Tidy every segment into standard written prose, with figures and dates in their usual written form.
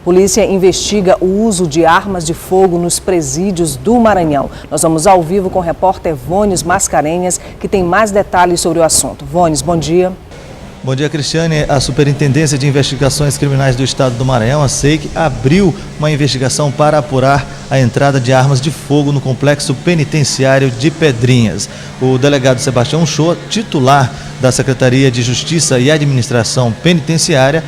Polícia investiga o uso de armas de fogo nos presídios do Maranhão. Nós vamos ao vivo com o repórter Vones Mascarenhas, que tem mais detalhes sobre o assunto. Vones, bom dia. Bom dia, Cristiane. A Superintendência de Investigações Criminais do Estado do Maranhão, a SEIC, abriu uma investigação para apurar a entrada de armas de fogo no complexo penitenciário de Pedrinhas. O delegado Sebastião Shoa, titular da Secretaria de Justiça e Administração Penitenciária,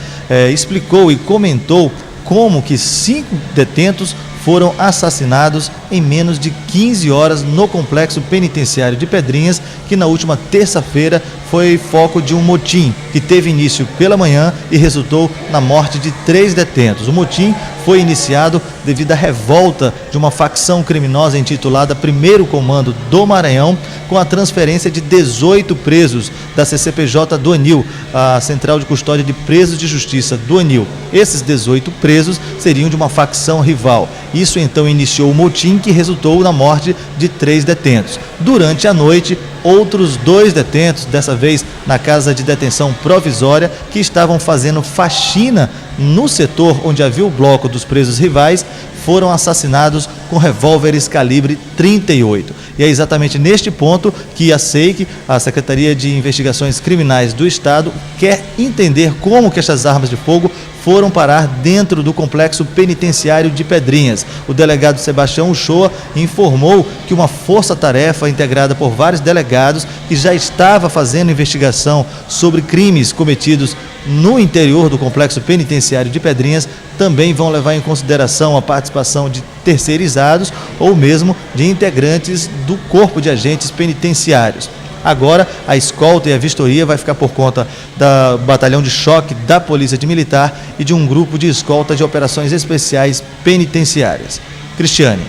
explicou e comentou como que 5 detentos foram assassinados em menos de 15 horas no complexo penitenciário de Pedrinhas, que na última terça-feira foi foco de um motim que teve início pela manhã e resultou na morte de 3 detentos. O motim foi iniciado devido à revolta de uma facção criminosa intitulada Primeiro Comando do Maranhão, com a transferência de 18 presos da CCPJ do Anil, a Central de Custódia de Presos de Justiça do Anil. Esses 18 presos seriam de uma facção rival. Isso então iniciou o motim que resultou na morte de 3 detentos. Durante a noite, outros 2 detentos, dessa vez na casa de detenção provisória, que estavam fazendo faxina no setor onde havia o bloco dos presos rivais, foram assassinados com revólveres calibre 38. E é exatamente neste ponto que a SEIC, a Secretaria de Investigações Criminais do Estado, quer entender como que essas armas de fogo foram parar dentro do complexo penitenciário de Pedrinhas. O delegado Sebastião Shoa informou que uma força-tarefa integrada por vários delegados que já estava fazendo investigação sobre crimes cometidos no interior do complexo penitenciário de Pedrinhas também vão levar em consideração a participação de terceirizados ou mesmo de integrantes do corpo de agentes penitenciários. Agora, a escolta e a vistoria vai ficar por conta do batalhão de choque da Polícia Militar e de um grupo de escolta de operações especiais penitenciárias. Cristiane.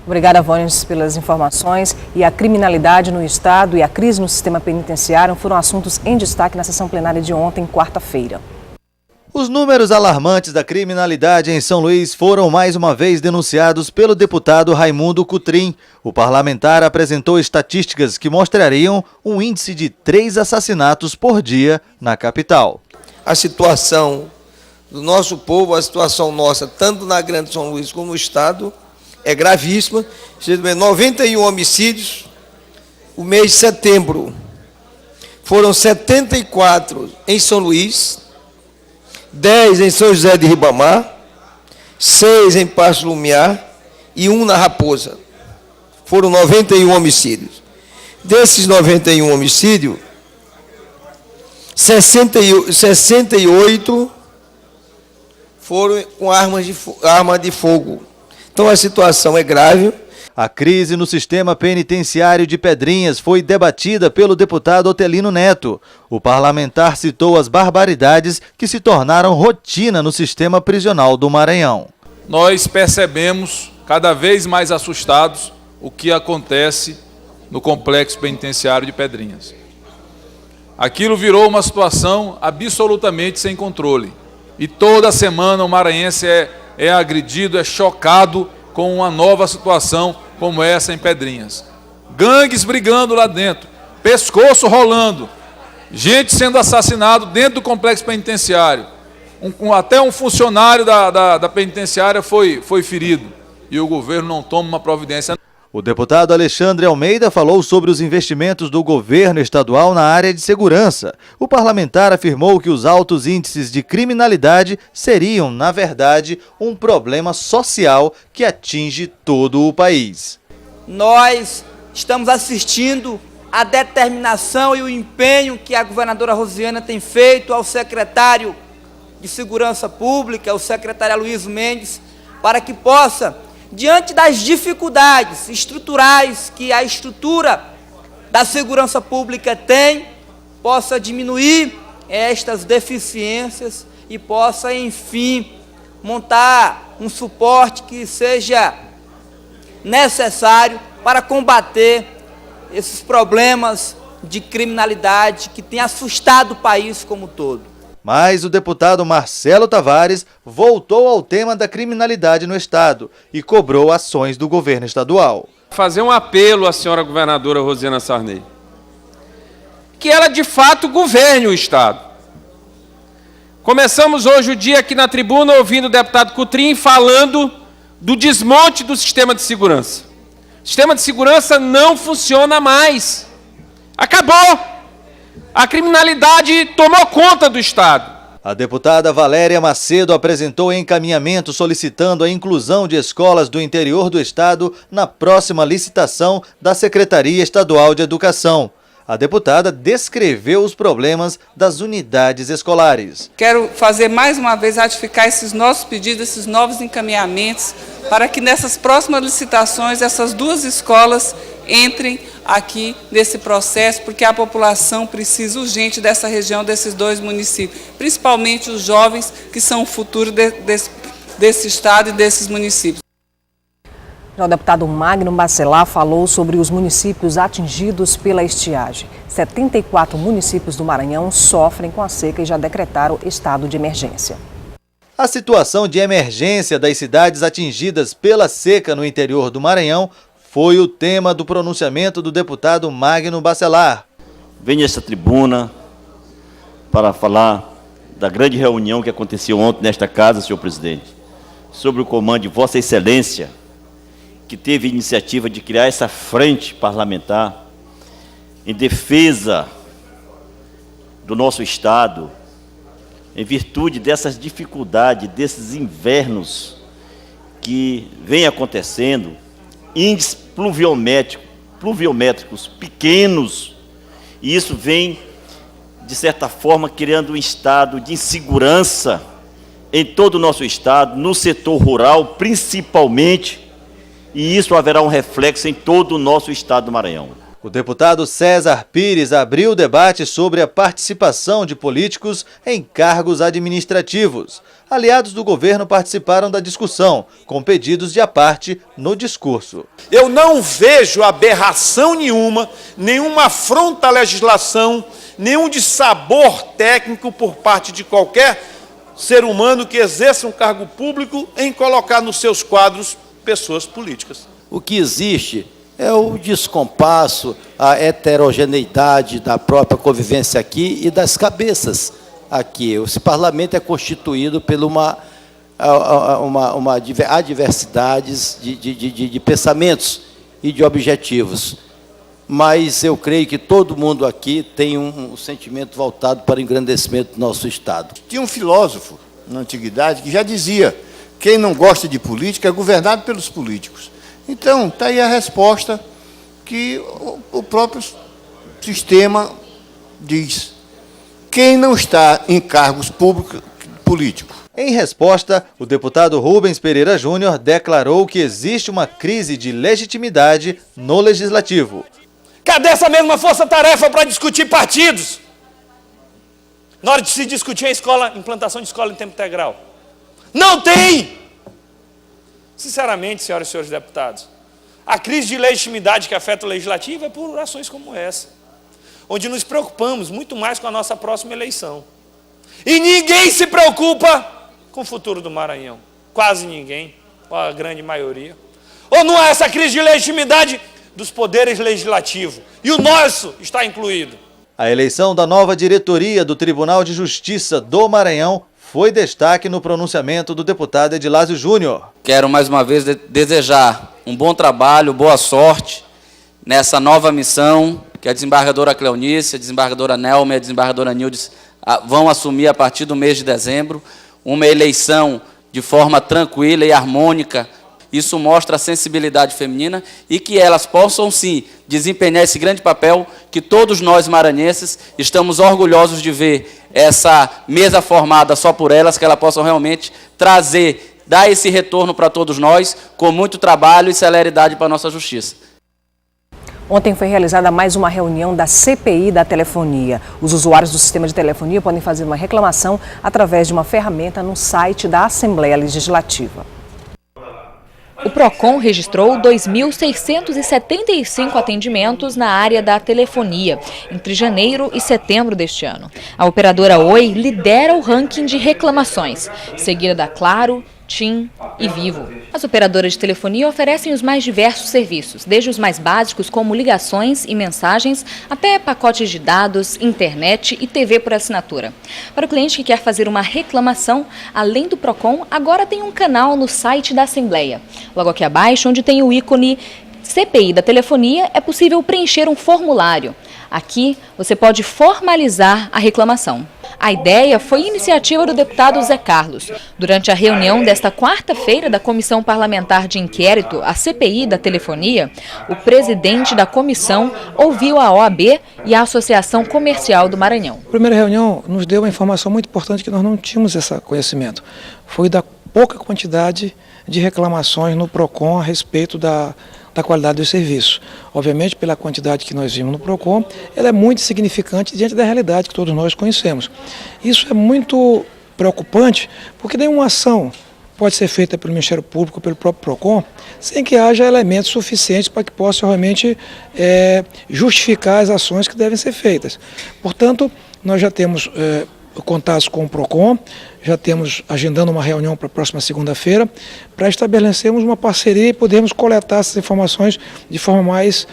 Obrigada, Vones, pelas informações. E a criminalidade no Estado e a crise no sistema penitenciário foram assuntos em destaque na sessão plenária de ontem, quarta-feira. Os números alarmantes da criminalidade em São Luís foram mais uma vez denunciados pelo deputado Raimundo Cutrim. O parlamentar apresentou estatísticas que mostrariam um índice de 3 assassinatos por dia na capital. A situação do nosso povo, a situação nossa, tanto na Grande São Luís como no Estado, é gravíssima. 91 homicídios, o mês de setembro. Foram 74 em São Luís, 10 em São José de Ribamar, 6 em Passo Lumiar e 1 na Raposa. Foram 91 homicídios. Desses 91 homicídios, 68 foram com arma de fogo. Então a situação é grave. A crise no sistema penitenciário de Pedrinhas foi debatida pelo deputado Otelino Neto. O parlamentar citou as barbaridades que se tornaram rotina no sistema prisional do Maranhão. Nós percebemos, cada vez mais assustados, o que acontece no complexo penitenciário de Pedrinhas. Aquilo virou uma situação absolutamente sem controle. E toda semana o maranhense é agredido, é chocado com uma nova situação como essa em Pedrinhas. Gangues brigando lá dentro, pescoço rolando, gente sendo assassinado dentro do complexo penitenciário. Até um funcionário da penitenciária foi ferido e o governo não toma uma providência. O deputado Alexandre Almeida falou sobre os investimentos do governo estadual na área de segurança. O parlamentar afirmou que os altos índices de criminalidade seriam, na verdade, um problema social que atinge todo o país. Nós estamos assistindo à determinação e o empenho que a governadora Rosiana tem feito ao secretário de Segurança Pública, o secretário Aloysio Mendes, para que possa, diante das dificuldades estruturais que a estrutura da segurança pública tem, possa diminuir estas deficiências e possa, enfim, montar um suporte que seja necessário para combater esses problemas de criminalidade que tem assustado o país como um todo. Mas o deputado Marcelo Tavares voltou ao tema da criminalidade no Estado e cobrou ações do governo estadual. Fazer um apelo à senhora governadora Rosiana Sarney, que ela de fato governe o Estado. Começamos hoje o dia aqui na tribuna ouvindo o deputado Coutrin falando do desmonte do sistema de segurança. O sistema de segurança não funciona mais. Acabou. A criminalidade tomou conta do Estado. A deputada Valéria Macedo apresentou encaminhamento solicitando a inclusão de escolas do interior do estado na próxima licitação da Secretaria Estadual de Educação. A deputada descreveu os problemas das unidades escolares. Quero fazer mais uma vez ratificar esses nossos pedidos, esses novos encaminhamentos, para que nessas próximas licitações essas duas escolas entrem aqui nesse processo, porque a população precisa urgente dessa região, desses dois municípios, principalmente os jovens que são o futuro desse estado e desses municípios. Já o deputado Magno Bacelar falou sobre os municípios atingidos pela estiagem. 74 municípios do Maranhão sofrem com a seca e já decretaram estado de emergência. A situação de emergência das cidades atingidas pela seca no interior do Maranhão foi o tema do pronunciamento do deputado Magno Bacelar. Venho a esta tribuna para falar da grande reunião que aconteceu ontem nesta casa, senhor presidente, sobre o comando de Vossa Excelência, que teve a iniciativa de criar essa frente parlamentar em defesa do nosso Estado, em virtude dessas dificuldades, desses invernos que vem acontecendo, índices pluviométricos pequenos, e isso vem, de certa forma, criando um estado de insegurança em todo o nosso Estado, no setor rural, principalmente, e isso haverá um reflexo em todo o nosso Estado do Maranhão. O deputado César Pires abriu o debate sobre a participação de políticos em cargos administrativos. Aliados do governo participaram da discussão, com pedidos de aparte no discurso. Eu não vejo aberração nenhuma afronta à legislação, nenhum dissabor técnico por parte de qualquer ser humano que exerça um cargo público em colocar nos seus quadros pessoas políticas. O que existe é o descompasso, a heterogeneidade da própria convivência aqui e das cabeças aqui. Esse parlamento é constituído por adversidades de pensamentos e de objetivos. Mas eu creio que todo mundo aqui tem um sentimento voltado para o engrandecimento do nosso Estado. Tinha um filósofo na antiguidade que já dizia: quem não gosta de política é governado pelos políticos. Então, está aí a resposta que o próprio sistema diz. Quem não está em cargos políticos. Em resposta, o deputado Rubens Pereira Júnior declarou que existe uma crise de legitimidade no Legislativo. Cadê essa mesma força-tarefa para discutir partidos? Na hora de se discutir a implantação de escola em tempo integral. Não tem! Sinceramente, senhoras e senhores deputados, a crise de legitimidade que afeta o Legislativo é por ações como essa, onde nos preocupamos muito mais com a nossa próxima eleição. E ninguém se preocupa com o futuro do Maranhão. Quase ninguém, ou a grande maioria. Ou não há essa crise de legitimidade dos poderes legislativos? E o nosso está incluído. A eleição da nova diretoria do Tribunal de Justiça do Maranhão foi destaque no pronunciamento do deputado Edilásio Júnior. Quero mais uma vez desejar um bom trabalho, boa sorte nessa nova missão que a desembargadora Cleonice, a desembargadora Nelma e a desembargadora Nildes vão assumir a partir do mês de dezembro. Uma eleição de forma tranquila e harmônica. Isso mostra a sensibilidade feminina e que elas possam, sim, desempenhar esse grande papel que todos nós maranhenses estamos orgulhosos de ver essa mesa formada só por elas, que elas possam realmente trazer, dar esse retorno para todos nós, com muito trabalho e celeridade para a nossa justiça. Ontem foi realizada mais uma reunião da CPI da telefonia. Os usuários do sistema de telefonia podem fazer uma reclamação através de uma ferramenta no site da Assembleia Legislativa. O PROCON registrou 2.675 atendimentos na área da telefonia entre janeiro e setembro deste ano. A operadora Oi lidera o ranking de reclamações, seguida da Claro, TIM e Vivo. As operadoras de telefonia oferecem os mais diversos serviços, desde os mais básicos, como ligações e mensagens, até pacotes de dados, internet e TV por assinatura. Para o cliente que quer fazer uma reclamação, além do PROCON, agora tem um canal no site da Assembleia. Logo aqui abaixo, onde tem o ícone CPI da telefonia, é possível preencher um formulário. Aqui, você pode formalizar a reclamação. A ideia foi iniciativa do deputado Zé Carlos. Durante a reunião desta quarta-feira da Comissão Parlamentar de Inquérito, a CPI da Telefonia, o presidente da comissão ouviu a OAB e a Associação Comercial do Maranhão. A primeira reunião nos deu uma informação muito importante que nós não tínhamos esse conhecimento. Foi da pouca quantidade de reclamações no PROCON a respeito da qualidade do serviço. Obviamente, pela quantidade que nós vimos no PROCON, ela é muito significante diante da realidade que todos nós conhecemos. Isso é muito preocupante, porque nenhuma ação pode ser feita pelo Ministério Público, pelo próprio PROCON, sem que haja elementos suficientes para que possa realmente justificar as ações que devem ser feitas. Portanto, nós já temos contatos com o PROCON, já temos agendando uma reunião para a próxima segunda-feira, para estabelecermos uma parceria e podermos coletar essas informações de forma mais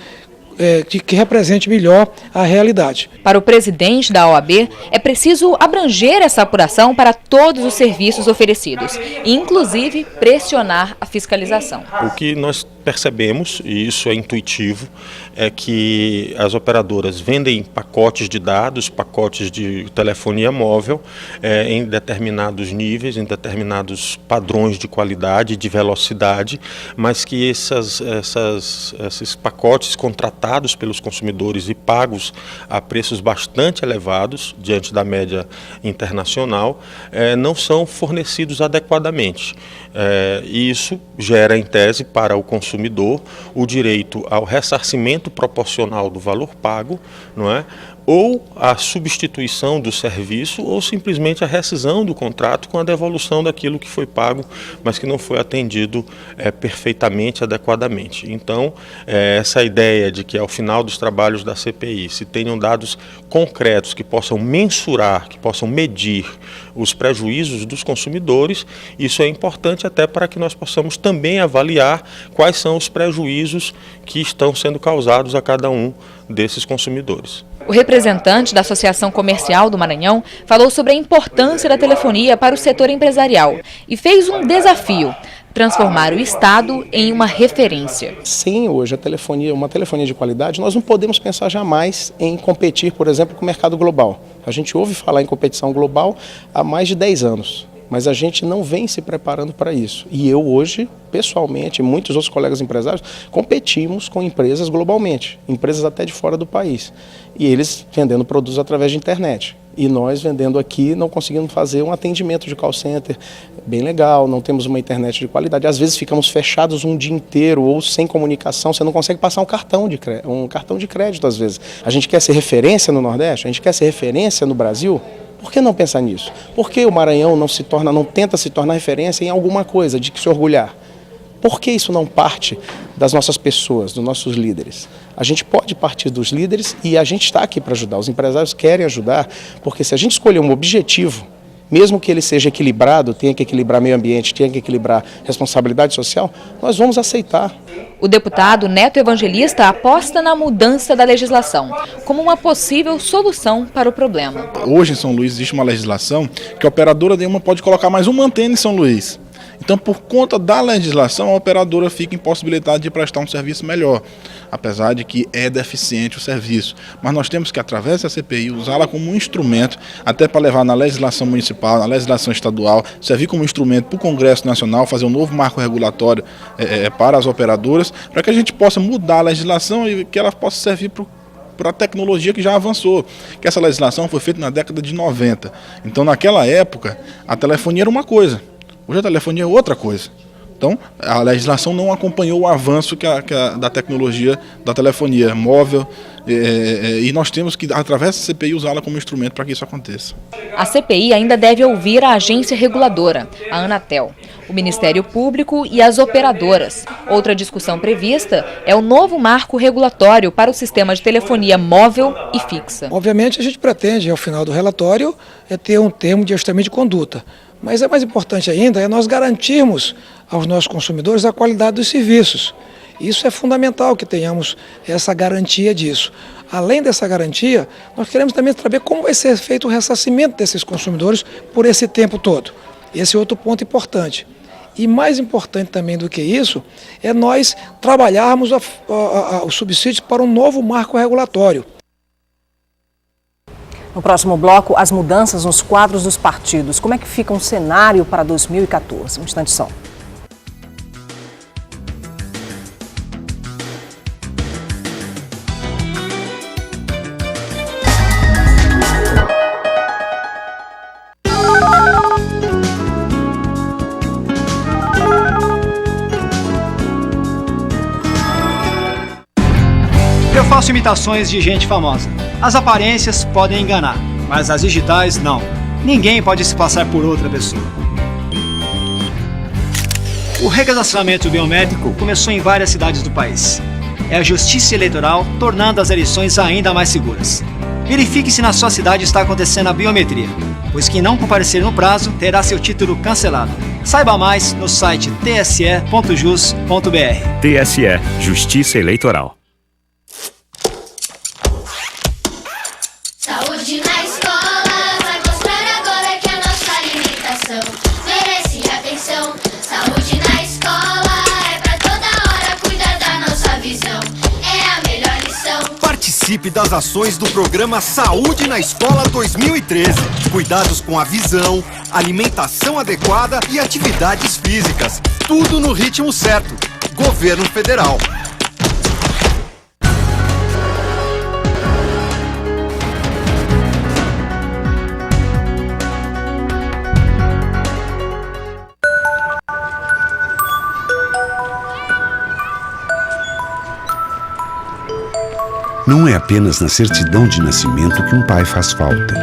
que represente melhor a realidade. Para o presidente da OAB, é preciso abranger essa apuração para todos os serviços oferecidos, e inclusive pressionar a fiscalização. O que nós percebemos, e isso é intuitivo, é que as operadoras vendem pacotes de dados, pacotes de telefonia móvel em determinados níveis, em determinados padrões de qualidade, de velocidade, mas que esses pacotes contratados pelos consumidores e pagos a preços bastante elevados, diante da média internacional, não são fornecidos adequadamente. E isso gera, em tese, para o consumidor o direito ao ressarcimento proporcional do valor pago, não é? Ou a substituição do serviço, ou simplesmente a rescisão do contrato com a devolução daquilo que foi pago, mas que não foi atendido perfeitamente, adequadamente. Então, essa ideia de que ao final dos trabalhos da CPI se tenham dados concretos que possam mensurar, que possam medir os prejuízos dos consumidores, isso é importante até para que nós possamos também avaliar quais são os prejuízos que estão sendo causados a cada um desses consumidores. O representante da Associação Comercial do Maranhão falou sobre a importância da telefonia para o setor empresarial e fez um desafio: transformar o Estado em uma referência. Sem hoje uma telefonia de qualidade, nós não podemos pensar jamais em competir, por exemplo, com o mercado global. A gente ouve falar em competição global há mais de 10 anos. Mas a gente não vem se preparando para isso. E eu hoje, pessoalmente, e muitos outros colegas empresários, competimos com empresas globalmente, empresas até de fora do país. E eles vendendo produtos através de internet. E nós vendendo aqui, não conseguimos fazer um atendimento de call center bem legal, não temos uma internet de qualidade. Às vezes ficamos fechados um dia inteiro ou sem comunicação, você não consegue passar um cartão de crédito às vezes. A gente quer ser referência no Nordeste, a gente quer ser referência no Brasil. Por que não pensar nisso? Por que o Maranhão não tenta se tornar referência em alguma coisa de que se orgulhar? Por que isso não parte das nossas pessoas, dos nossos líderes? A gente pode partir dos líderes e a gente está aqui para ajudar. Os empresários querem ajudar, porque se a gente escolher um objetivo, mesmo que ele seja equilibrado, tenha que equilibrar meio ambiente, tenha que equilibrar responsabilidade social, nós vamos aceitar. O deputado Neto Evangelista aposta na mudança da legislação como uma possível solução para o problema. Hoje em São Luís existe uma legislação que a operadora nenhuma pode colocar mais uma antena em São Luís. Então, por conta da legislação, a operadora fica impossibilitada de prestar um serviço melhor, apesar de que é deficiente o serviço. Mas nós temos que, através da CPI, usá-la como um instrumento, até para levar na legislação municipal, na legislação estadual, servir como instrumento para o Congresso Nacional, fazer um novo marco regulatório para as operadoras, para que a gente possa mudar a legislação e que ela possa servir para a tecnologia que já avançou, que essa legislação foi feita na década de 90. Então, naquela época, a telefonia era uma coisa. Hoje a telefonia é outra coisa. Então, a legislação não acompanhou o avanço da tecnologia da telefonia móvel, E nós temos que, através da CPI, usá-la como instrumento para que isso aconteça. A CPI ainda deve ouvir a agência reguladora, a Anatel, o Ministério Público e as operadoras. Outra discussão prevista é o novo marco regulatório para o sistema de telefonia móvel e fixa. Obviamente, a gente pretende, ao final do relatório, ter um termo de ajustamento de conduta. Mas é mais importante ainda é nós garantirmos aos nossos consumidores a qualidade dos serviços. Isso é fundamental que tenhamos essa garantia disso. Além dessa garantia, nós queremos também saber como vai ser feito o ressarcimento desses consumidores por esse tempo todo. Esse é outro ponto importante. E mais importante também do que isso, é nós trabalharmos os subsídios para um novo marco regulatório. No próximo bloco, as mudanças nos quadros dos partidos. Como é que fica um cenário para 2014? Um instante só. Eu faço imitações de gente famosa. As aparências podem enganar, mas as digitais não. Ninguém pode se passar por outra pessoa. O recadastramento biométrico começou em várias cidades do país. É a Justiça Eleitoral tornando as eleições ainda mais seguras. Verifique se na sua cidade está acontecendo a biometria, pois quem não comparecer no prazo terá seu título cancelado. Saiba mais no site tse.jus.br. TSE, Justiça Eleitoral. Saúde na escola vai mostrar agora que a nossa alimentação merece atenção. Saúde na escola é pra toda hora cuidar da nossa visão. É a melhor lição. Participe das ações do programa Saúde na Escola 2013. Cuidados com a visão, alimentação adequada e atividades físicas. Tudo no ritmo certo. Governo Federal. Não é apenas na certidão de nascimento que um pai faz falta.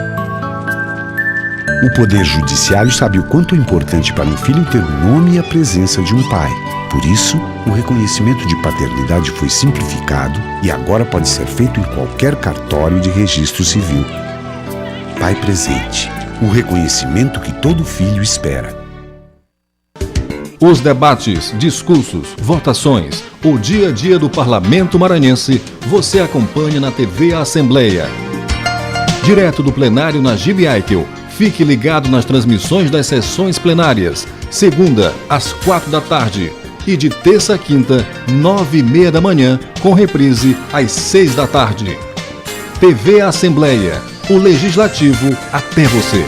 O Poder Judiciário sabe o quanto é importante para um filho ter o nome e a presença de um pai. Por isso, o reconhecimento de paternidade foi simplificado e agora pode ser feito em qualquer cartório de registro civil. Pai presente, o reconhecimento que todo filho espera. Os debates, discursos, votações, o dia a dia do Parlamento Maranhense, você acompanha na TV Assembleia. Direto do plenário na Gibi Aitel, fique ligado nas transmissões das sessões plenárias, segunda às 4 da tarde e de terça a quinta, 9h30 da manhã, com reprise às 6 da tarde. TV Assembleia, o Legislativo até você.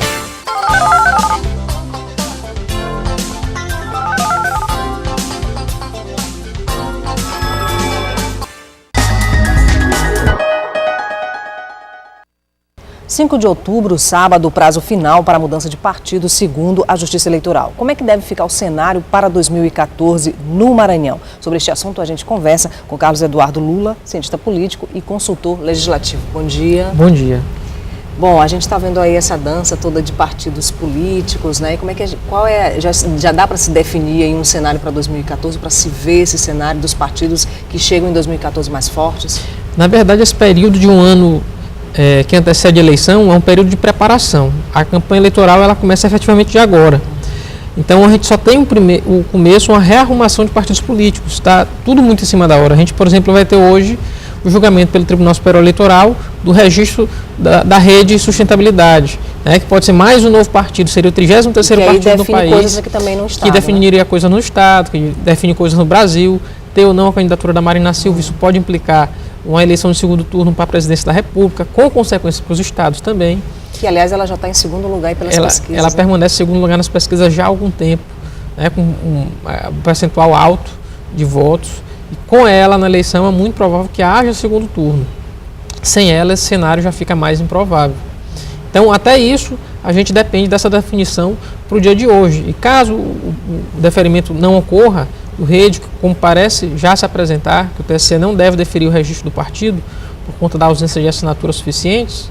Dia 5 de outubro, sábado, o prazo final para a mudança de partido, segundo a Justiça Eleitoral. Como é que deve ficar o cenário para 2014 no Maranhão? Sobre este assunto, a gente conversa com Carlos Eduardo Lula, cientista político e consultor legislativo. Bom dia. Bom dia. Bom, a gente está vendo aí essa dança toda de partidos políticos, né? E como é que já dá para se definir aí um cenário para 2014, para se ver esse cenário dos partidos que chegam em 2014 mais fortes? Na verdade, esse período de um ano que antecede a eleição é um período de preparação. A campanha eleitoral ela começa efetivamente de agora. Então a gente só tem o começo, uma rearrumação de partidos políticos. Está tudo muito em cima da hora. A gente, por exemplo, vai ter hoje o julgamento pelo Tribunal Superior Eleitoral do registro da rede de sustentabilidade, né, que pode ser mais um novo partido, seria o 33º partido do país, coisas aqui também no estado, que definiria coisas no Estado, que define coisas no Brasil, ter ou não a candidatura da Marina Silva, isso pode implicar uma eleição de segundo turno para a presidência da República, com consequências para os estados também. Que, aliás, ela já está em segundo lugar pelas pesquisas. Ela permanece em segundo lugar nas pesquisas já há algum tempo, né, com um percentual alto de votos. E com ela, na eleição, é muito provável que haja segundo turno. Sem ela, esse cenário já fica mais improvável. Então, até isso, a gente depende dessa definição para o dia de hoje. E caso o deferimento não ocorra, o RED, como parece já se apresentar, que o TSE não deve deferir o registro do partido, por conta da ausência de assinaturas suficientes,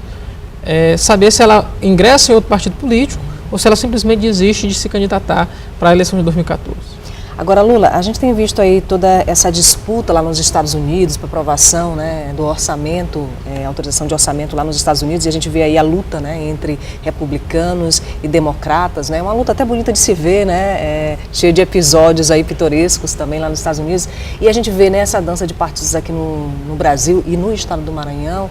saber se ela ingressa em outro partido político ou se ela simplesmente desiste de se candidatar para a eleição de 2014. Agora, Lula, a gente tem visto aí toda essa disputa lá nos Estados Unidos para aprovação, né, do orçamento, autorização de orçamento lá nos Estados Unidos, e a gente vê aí a luta, né, entre republicanos e democratas, né, uma luta até bonita de se ver, né, cheia de episódios aí pitorescos também lá nos Estados Unidos, e a gente vê, né, essa dança de partidos aqui no Brasil e no estado do Maranhão,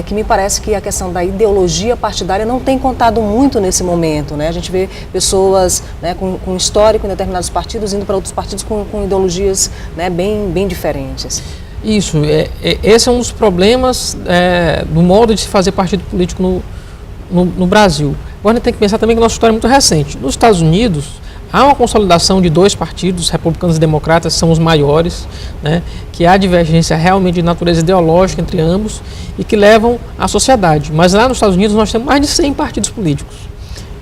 que me parece que a questão da ideologia partidária não tem contado muito nesse momento, né? A gente vê pessoas, né, com histórico em determinados partidos indo para outros partidos com ideologias, né, bem diferentes. Isso, esse é um dos problemas do modo de se fazer partido político no Brasil. Agora a gente tem que pensar também que a nossa história é muito recente. Nos Estados Unidos, há uma consolidação de dois partidos, republicanos e democratas, são os maiores, né, que há divergência realmente de natureza ideológica entre ambos e que levam à sociedade. Mas lá nos Estados Unidos nós temos mais de 100 partidos políticos.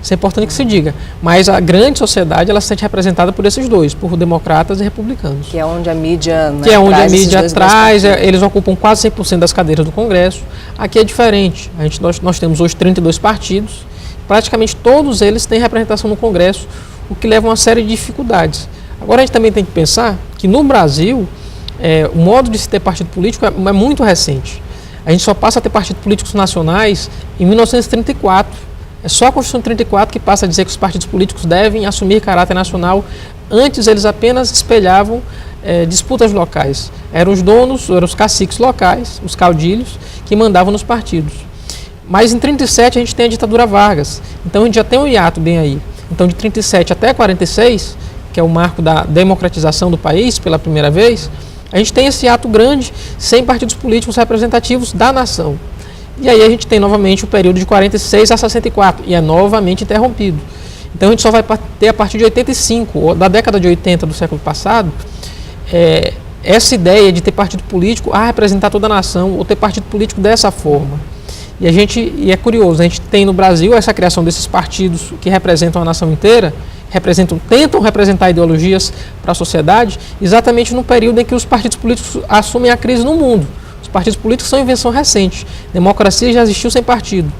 Isso é importante que se diga. Mas a grande sociedade ela se sente representada por esses dois, por democratas e republicanos. Que é onde a mídia, né, que é onde a mídia traz, eles ocupam quase 100% das cadeiras do Congresso. Aqui é diferente. Nós temos hoje 32 partidos, praticamente todos eles têm representação no Congresso, o que leva a uma série de dificuldades. Agora a gente também tem que pensar que no Brasil, o modo de se ter partido político é muito recente. A gente só passa a ter partidos políticos nacionais em 1934. É só a Constituição de 34 que passa a dizer que os partidos políticos devem assumir caráter nacional. Antes eles apenas espelhavam disputas locais. Eram os donos, eram os caciques locais, os caudilhos, que mandavam nos partidos. Mas em 37 a gente tem a ditadura Vargas. Então a gente já tem um hiato bem aí. Então de 37 até 46, que é o marco da democratização do país pela primeira vez, a gente tem esse ato grande, sem partidos políticos representativos da nação. E aí a gente tem novamente o período de 46 a 64, e é novamente interrompido. Então a gente só vai ter a partir de 85, ou da década de 80 do século passado, essa ideia de ter partido político a representar toda a nação, ou ter partido político dessa forma. E é curioso, a gente tem no Brasil essa criação desses partidos que representam a nação inteira, tentam representar ideologias para a sociedade, exatamente no período em que os partidos políticos assumem a crise no mundo. Os partidos políticos são invenção recente. Democracia já existiu sem partido.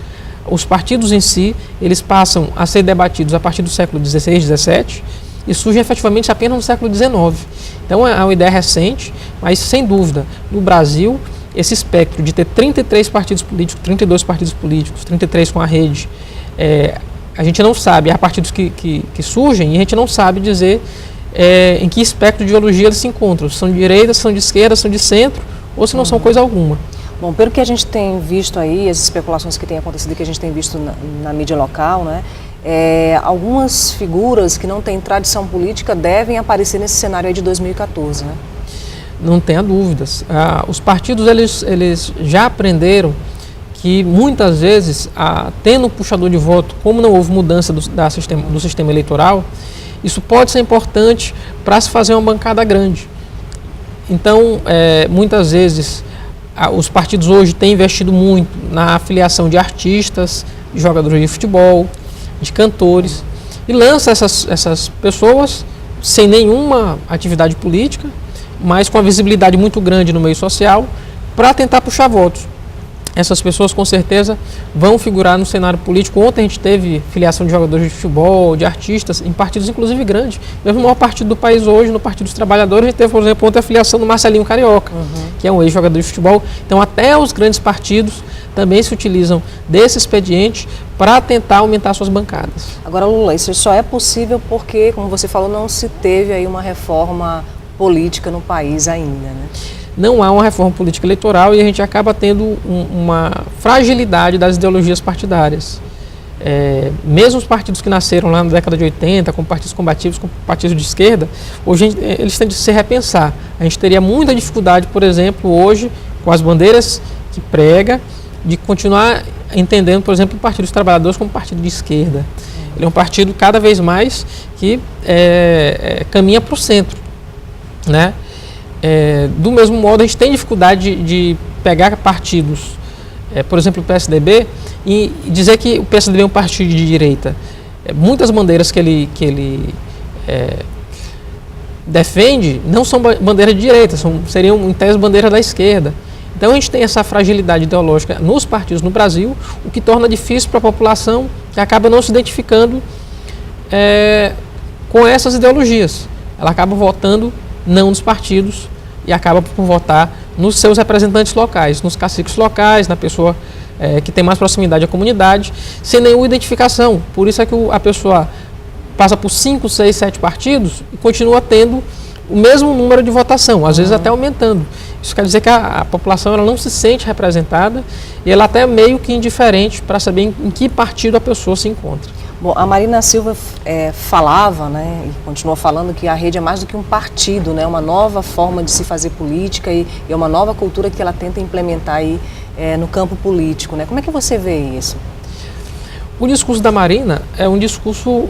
Os partidos em si, eles passam a ser debatidos a partir do século XVI, XVII e surgem efetivamente apenas no século XIX. Então é uma ideia recente, mas sem dúvida, no Brasil, esse espectro de ter 33 partidos políticos, 32 partidos políticos, 33 com a rede, a gente não sabe, há partidos que surgem e a gente não sabe dizer em que espectro de ideologia eles se encontram. Se são de direita, se são de esquerda, se são de centro, ou se não são coisa alguma. Bom, pelo que a gente tem visto aí, as especulações que têm acontecido e que a gente tem visto na mídia local, né, algumas figuras que não têm tradição política devem aparecer nesse cenário aí de 2014, né? Não tenha dúvidas. Os partidos eles já aprenderam que muitas vezes, tendo um puxador de voto, como não houve mudança do sistema eleitoral, isso pode ser importante para se fazer uma bancada grande. Então, muitas vezes, os partidos hoje têm investido muito na afiliação de artistas, de jogadores de futebol, de cantores, e lança essas pessoas sem nenhuma atividade política, mas com a visibilidade muito grande no meio social, para tentar puxar votos. Essas pessoas com certeza vão figurar no cenário político. Ontem a gente teve filiação de jogadores de futebol, de artistas, em partidos inclusive grandes. Mesmo o maior partido do país hoje, no Partido dos Trabalhadores, a gente teve, por exemplo, ontem a filiação do Marcelinho Carioca, que é um ex-jogador de futebol. Então até os grandes partidos também se utilizam desse expediente para tentar aumentar suas bancadas. Agora, Lula, isso só é possível porque, como você falou, não se teve aí uma reforma política no país ainda, né? Não há uma reforma política eleitoral e a gente acaba tendo uma fragilidade das ideologias partidárias. Mesmo os partidos que nasceram lá na década de 80, como partidos combativos, como partidos de esquerda, hoje eles têm de se repensar. A gente teria muita dificuldade, por exemplo, hoje, com as bandeiras que prega, de continuar entendendo, por exemplo, o Partido dos Trabalhadores como partido de esquerda. Ele é um partido cada vez mais que caminha para o centro, né? Do mesmo modo, a gente tem dificuldade de pegar partidos, por exemplo, o PSDB, e dizer que o PSDB é um partido de direita. Muitas bandeiras que ele defende não são bandeiras de direita, seriam, em tese, bandeiras da esquerda. Então a gente tem essa fragilidade ideológica nos partidos no Brasil, o que torna difícil para a população que acaba não se identificando com essas ideologias. Ela acaba votando não nos partidos e acaba por votar nos seus representantes locais, nos caciques locais, na pessoa que tem mais proximidade à comunidade, sem nenhuma identificação. Por isso é que a pessoa passa por 5, 6, 7 partidos e continua tendo o mesmo número de votação, às vezes até aumentando. Isso quer dizer que a população ela não se sente representada e ela até é meio que indiferente para saber em que partido a pessoa se encontra. Bom, a Marina Silva falava, né, e continua falando que a rede é mais do que um partido, né, uma nova forma de se fazer política e é uma nova cultura que ela tenta implementar aí no campo político, né? Como é que você vê isso? O discurso da Marina é um discurso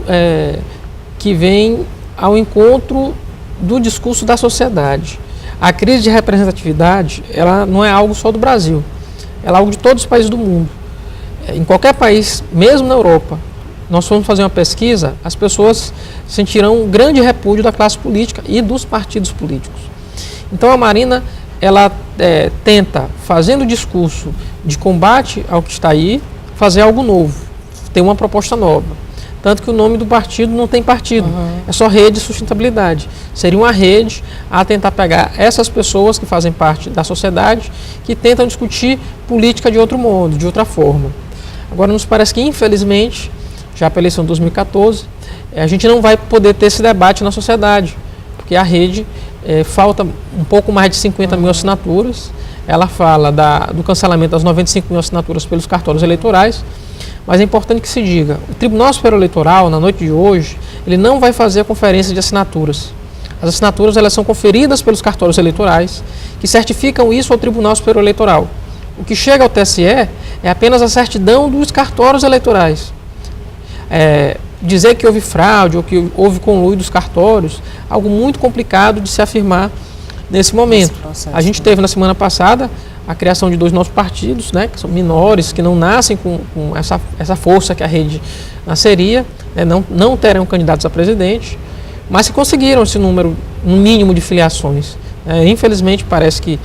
que vem ao encontro do discurso da sociedade. A crise de representatividade, ela não é algo só do Brasil, ela é algo de todos os países do mundo. Em qualquer país, mesmo na Europa, nós fomos fazer uma pesquisa, as pessoas sentirão um grande repúdio da classe política e dos partidos políticos. Então a Marina, ela tenta, fazendo o discurso de combate ao que está aí, fazer algo novo, ter uma proposta nova. Tanto que o nome do partido não tem partido, é só Rede de Sustentabilidade. Seria uma rede a tentar pegar essas pessoas que fazem parte da sociedade, que tentam discutir política de outro modo, de outra forma. Agora, nos parece que, infelizmente, já para a eleição de 2014, a gente não vai poder ter esse debate na sociedade, porque a rede falta um pouco mais de 50 mil assinaturas. Ela fala do cancelamento das 95 mil assinaturas pelos cartórios eleitorais, mas é importante que se diga, o Tribunal Superior Eleitoral, na noite de hoje, ele não vai fazer a conferência de assinaturas. As assinaturas elas são conferidas pelos cartórios eleitorais, que certificam isso ao Tribunal Superior Eleitoral. O que chega ao TSE é apenas a certidão dos cartórios eleitorais. Dizer que houve fraude ou que houve conluio dos cartórios, algo muito complicado de se afirmar nesse momento. A gente teve na semana passada a criação de 2 novos partidos, né, que são menores, que não nascem com essa força que a rede nasceria, né, não terão candidatos a presidente, mas que conseguiram esse número, um mínimo de filiações. Infelizmente, parece que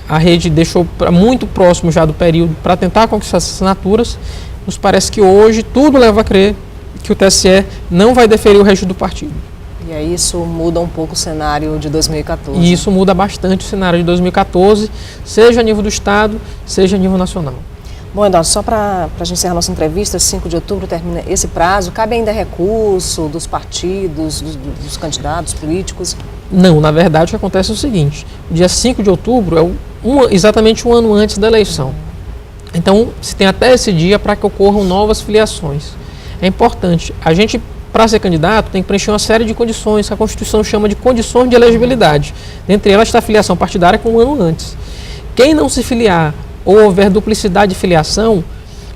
a rede deixou muito próximo já do período para tentar conquistar essas assinaturas. Nos parece que hoje tudo leva a crer que o TSE não vai deferir o registro do partido. E aí isso muda um pouco o cenário de 2014. E isso muda bastante o cenário de 2014, seja a nível do Estado, seja a nível nacional. Bom, Eduardo, só para a gente encerrar nossa entrevista, 5 de outubro termina esse prazo. Cabe ainda recurso dos partidos, dos candidatos políticos? Não, na verdade o que acontece é o seguinte, o dia 5 de outubro é exatamente um ano antes da eleição. Então se tem até esse dia para que ocorram novas filiações. É importante, a gente, para ser candidato, tem que preencher uma série de condições que a Constituição chama de condições de elegibilidade. Dentre elas está a filiação partidária com um ano antes. Quem não se filiar ou houver duplicidade de filiação,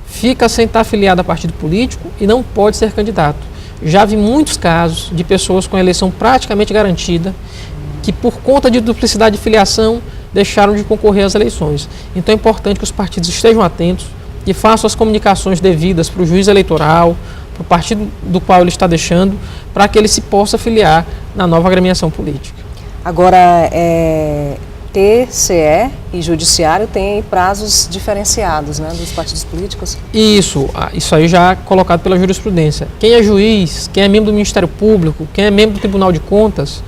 fica sem estar afiliado a partido político e não pode ser candidato. Já vi muitos casos de pessoas com a eleição praticamente garantida, que por conta de duplicidade de filiação, deixaram de concorrer às eleições. Então é importante que os partidos estejam atentos e façam as comunicações devidas para o juiz eleitoral, para o partido do qual ele está deixando, para que ele se possa filiar na nova agremiação política. Agora, TCE e Judiciário têm prazos diferenciados, né, dos partidos políticos? Isso aí já é colocado pela jurisprudência. Quem é juiz, quem é membro do Ministério Público, quem é membro do Tribunal de Contas,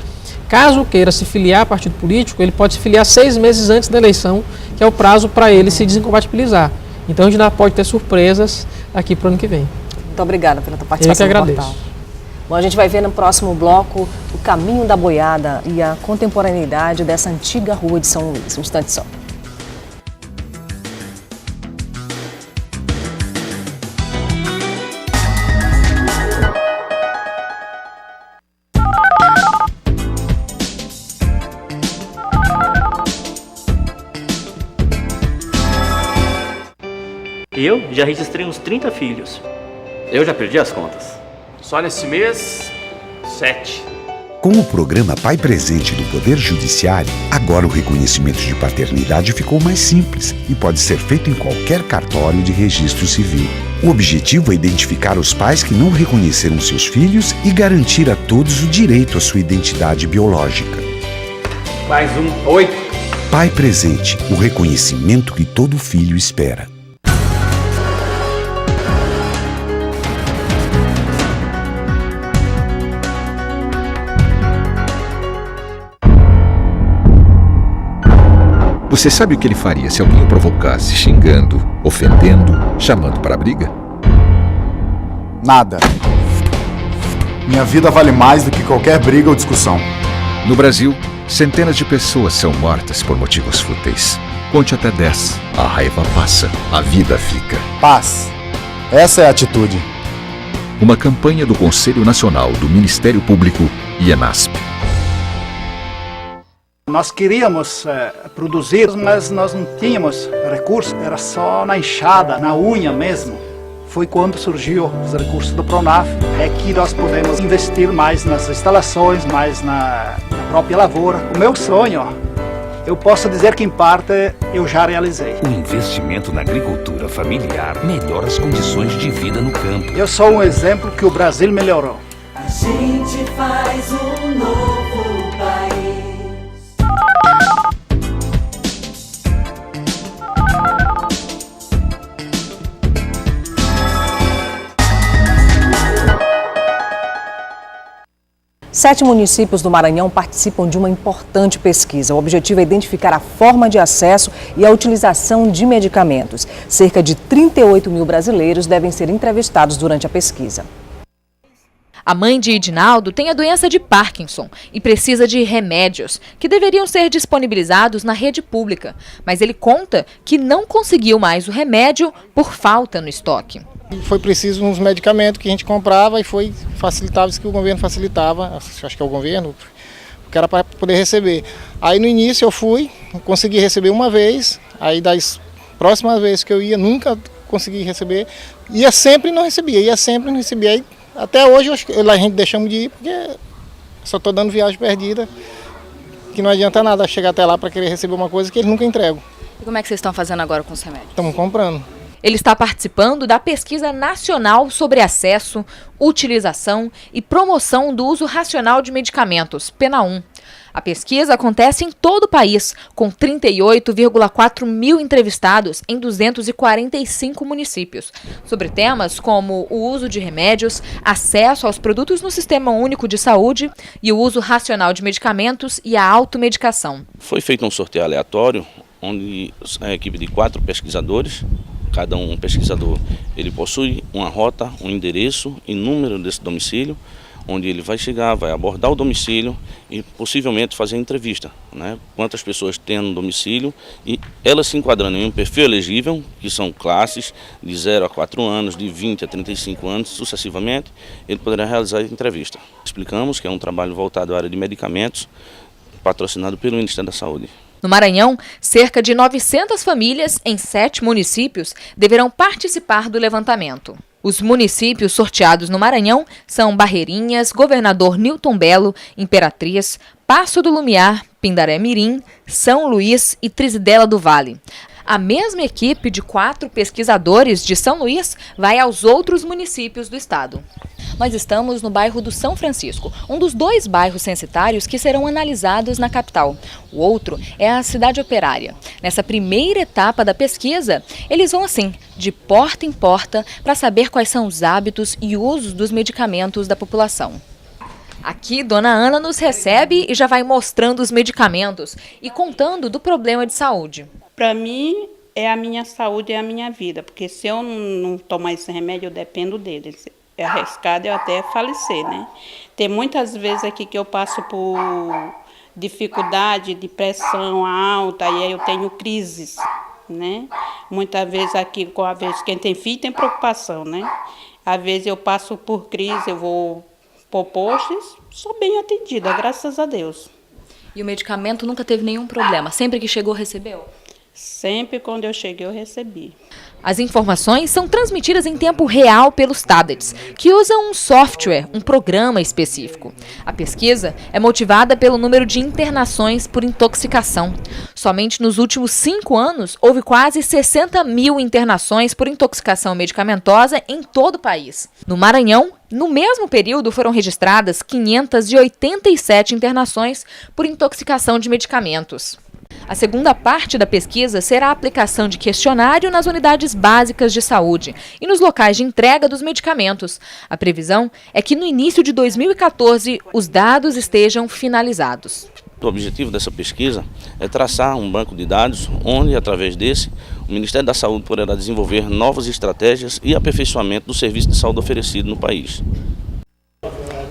caso queira se filiar a partido político, ele pode se filiar 6 meses antes da eleição, que é o prazo para ele se desincompatibilizar. Então a gente ainda pode ter surpresas aqui para o ano que vem. Muito obrigada pela tua participação. Eu que agradeço. No portal. Bom, a gente vai ver no próximo bloco o caminho da boiada e a contemporaneidade dessa antiga rua de São Luís. Um instante só. Eu já registrei uns 30 filhos. Eu já perdi as contas. Só nesse mês, 7. Com o programa Pai Presente do Poder Judiciário, agora o reconhecimento de paternidade ficou mais simples e pode ser feito em qualquer cartório de registro civil. O objetivo é identificar os pais que não reconheceram seus filhos e garantir a todos o direito à sua identidade biológica. Mais um, 8. Pai Presente, o reconhecimento que todo filho espera. Você sabe o que ele faria se alguém o provocasse, xingando, ofendendo, chamando para a briga? Nada. Minha vida vale mais do que qualquer briga ou discussão. No Brasil, centenas de pessoas são mortas por motivos fúteis. Conte até 10. A raiva passa, a vida fica. Paz. Essa é a atitude. Uma campanha do Conselho Nacional do Ministério Público e ENASP. Nós queríamos produzir, mas nós não tínhamos recursos, era só na enxada, na unha mesmo. Foi quando surgiu os recursos do Pronaf, é que nós podemos investir mais nas instalações, mais na própria lavoura. O meu sonho, eu posso dizer que em parte eu já realizei. O investimento na agricultura familiar melhora as condições de vida no campo. Eu sou um exemplo que o Brasil melhorou. A gente faz um novo país. Sete municípios do Maranhão participam de uma importante pesquisa. O objetivo é identificar a forma de acesso e a utilização de medicamentos. Cerca de 38 mil brasileiros devem ser entrevistados durante a pesquisa. A mãe de Edinaldo tem a doença de Parkinson e precisa de remédios que deveriam ser disponibilizados na rede pública. Mas ele conta que não conseguiu mais o remédio por falta no estoque. Foi preciso uns medicamentos que a gente comprava e foi facilitava isso que o governo facilitava, acho que é o governo, que era para poder receber. Aí no início eu fui, consegui receber uma vez, aí das próximas vezes que eu ia, nunca consegui receber, ia sempre e não recebia, aí até hoje a gente deixamos de ir porque só estou dando viagem perdida, que não adianta nada chegar até lá para querer receber uma coisa que eles nunca entregam. E como é que vocês estão fazendo agora com os remédios? Estamos comprando. Ele está participando da pesquisa nacional sobre acesso, utilização e promoção do uso racional de medicamentos, PENA1. A pesquisa acontece em todo o país, com 38,4 mil entrevistados em 245 municípios, sobre temas como o uso de remédios, acesso aos produtos no Sistema Único de Saúde e o uso racional de medicamentos e a automedicação. Foi feito um sorteio aleatório, onde a equipe de 4 pesquisadores, cada um pesquisador, ele possui uma rota, um endereço e número desse domicílio, onde ele vai chegar, vai abordar o domicílio e possivelmente fazer entrevista, né? Quantas pessoas tem no domicílio e elas se enquadrando em um perfil elegível, que são classes de 0 a 4 anos, de 20 a 35 anos, sucessivamente, ele poderá realizar a entrevista. Explicamos que é um trabalho voltado à área de medicamentos, patrocinado pelo Ministério da Saúde. No Maranhão, cerca de 900 famílias em 7 municípios deverão participar do levantamento. Os municípios sorteados no Maranhão são Barreirinhas, Governador Newton Belo, Imperatriz, Passo do Lumiar, Pindaré Mirim, São Luís e Trizidela do Vale. A mesma equipe de 4 pesquisadores de São Luís vai aos outros municípios do estado. Nós estamos no bairro do São Francisco, um dos 2 bairros censitários que serão analisados na capital. O outro é a Cidade Operária. Nessa primeira etapa da pesquisa, eles vão assim, de porta em porta, para saber quais são os hábitos e usos dos medicamentos da população. Aqui, Dona Ana nos recebe e já vai mostrando os medicamentos e contando do problema de saúde. Para mim, é a minha saúde, é a minha vida, porque se eu não tomar esse remédio, eu dependo dele. É arriscado eu até falecer, né? Tem muitas vezes aqui que eu passo por dificuldade de pressão alta e aí eu tenho crises, né? Muitas vezes aqui, com a vez quem tem filho tem preocupação, né? Às vezes eu passo por crise, eu vou por postos, sou bem atendida, graças a Deus. E o medicamento nunca teve nenhum problema? Sempre que chegou, recebeu? Sempre quando eu cheguei, eu recebi. As informações são transmitidas em tempo real pelos tablets, que usam um software, um programa específico. A pesquisa é motivada pelo número de internações por intoxicação. Somente nos últimos 5 anos, houve quase 60 mil internações por intoxicação medicamentosa em todo o país. No Maranhão, no mesmo período, foram registradas 587 internações por intoxicação de medicamentos. A segunda parte da pesquisa será a aplicação de questionário nas unidades básicas de saúde e nos locais de entrega dos medicamentos. A previsão é que no início de 2014 os dados estejam finalizados. O objetivo dessa pesquisa é traçar um banco de dados onde, através desse, o Ministério da Saúde poderá desenvolver novas estratégias e aperfeiçoamento do serviço de saúde oferecido no país.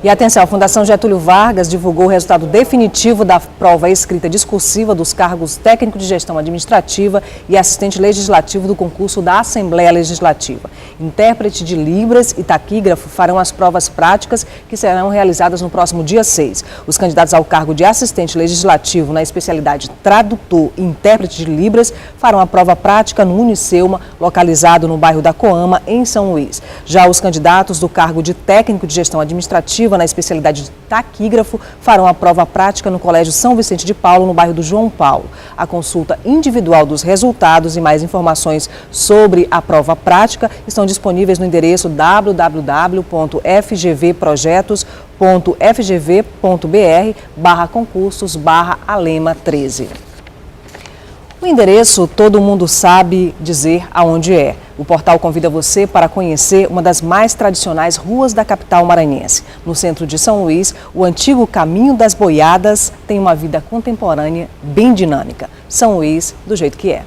E atenção, a Fundação Getúlio Vargas divulgou o resultado definitivo da prova escrita discursiva dos cargos técnico de gestão administrativa e assistente legislativo do concurso da Assembleia Legislativa. Intérprete de Libras e taquígrafo farão as provas práticas que serão realizadas no próximo dia 6. Os candidatos ao cargo de assistente legislativo na especialidade tradutor e intérprete de Libras farão a prova prática no Uniceuma, localizado no bairro da Coama, em São Luís. Já os candidatos do cargo de técnico de gestão administrativa na especialidade de taquígrafo farão a prova prática no Colégio São Vicente de Paulo, no bairro do João Paulo. A consulta individual dos resultados e mais informações sobre a prova prática estão disponíveis no endereço www.fgvprojetos.fgv.br/concursos/Alema13. O endereço todo mundo sabe dizer aonde é. O portal convida você para conhecer uma das mais tradicionais ruas da capital maranhense. No centro de São Luís, o antigo Caminho das Boiadas tem uma vida contemporânea bem dinâmica. São Luís, do jeito que é.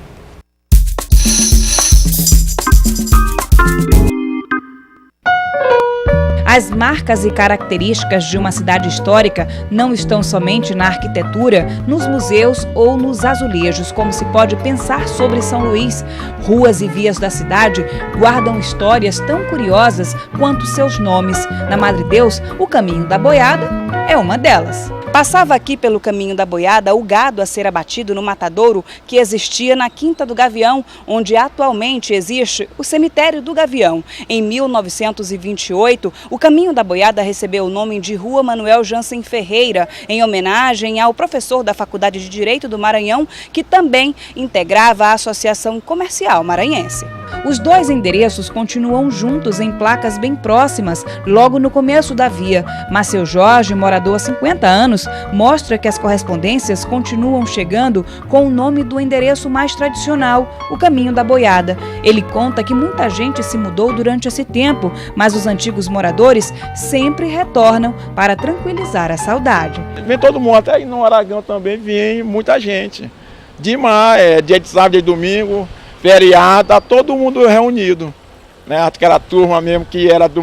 As marcas e características de uma cidade histórica não estão somente na arquitetura, nos museus ou nos azulejos, como se pode pensar sobre São Luís. Ruas e vias da cidade guardam histórias tão curiosas quanto seus nomes. Na Madre Deus, o Caminho da Boiada é uma delas. Passava aqui pelo Caminho da Boiada o gado a ser abatido no matadouro que existia na Quinta do Gavião, onde atualmente existe o Cemitério do Gavião. Em 1928, o Caminho da Boiada recebeu o nome de Rua Manuel Jansen Ferreira, em homenagem ao professor da Faculdade de Direito do Maranhão, que também integrava a Associação Comercial Maranhense. Os dois endereços continuam juntos em placas bem próximas, logo no começo da via. Mas seu Jorge, morador há 50 anos, mostra que as correspondências continuam chegando com o nome do endereço mais tradicional, o Caminho da Boiada. Ele conta que muita gente se mudou durante esse tempo, mas os antigos moradores sempre retornam para tranquilizar a saudade. Vem todo mundo, até aí no Aragão também vem muita gente. Demais, dia de sábado e domingo, feriado, tá todo mundo reunido, né? Aquela turma mesmo que era do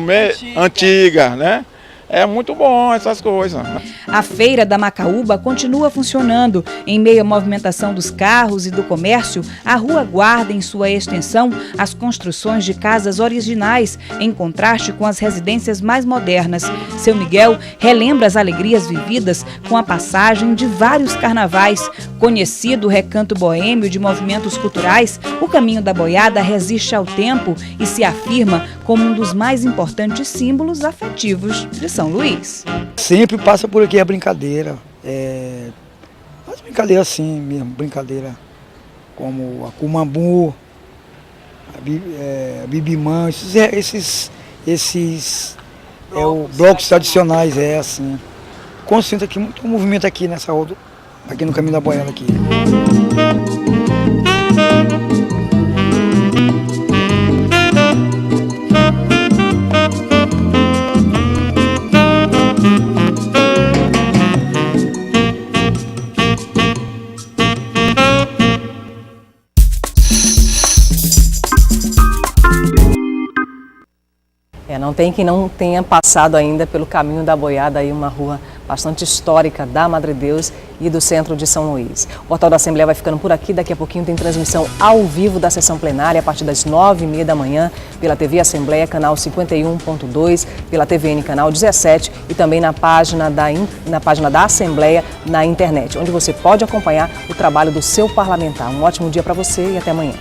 antiga, né? É muito bom essas coisas. A Feira da Macaúba continua funcionando. Em meio à movimentação dos carros e do comércio, a rua guarda em sua extensão as construções de casas originais, em contraste com as residências mais modernas. Seu Miguel relembra as alegrias vividas com a passagem de vários carnavais. Conhecido recanto boêmio de movimentos culturais, o Caminho da Boiada resiste ao tempo e se afirma como um dos mais importantes símbolos afetivos de São Luís. Sempre passa por aqui a brincadeira, as brincadeiras assim mesmo, brincadeira como a Cumambu, a Bibimã, esses blocos tradicionais, assim. Concentra aqui muito movimento aqui nessa roda, aqui no Caminho da Boiada aqui. Não tem quem não tenha passado ainda pelo Caminho da Boiada, aí uma rua bastante histórica da Madre Deus e do centro de São Luís. O Portal da Assembleia vai ficando por aqui. Daqui a pouquinho tem transmissão ao vivo da sessão plenária a partir das 9h30 da manhã pela TV Assembleia, canal 51.2, pela TVN, canal 17 e também na página da Assembleia na internet, onde você pode acompanhar o trabalho do seu parlamentar. Um ótimo dia para você e até amanhã.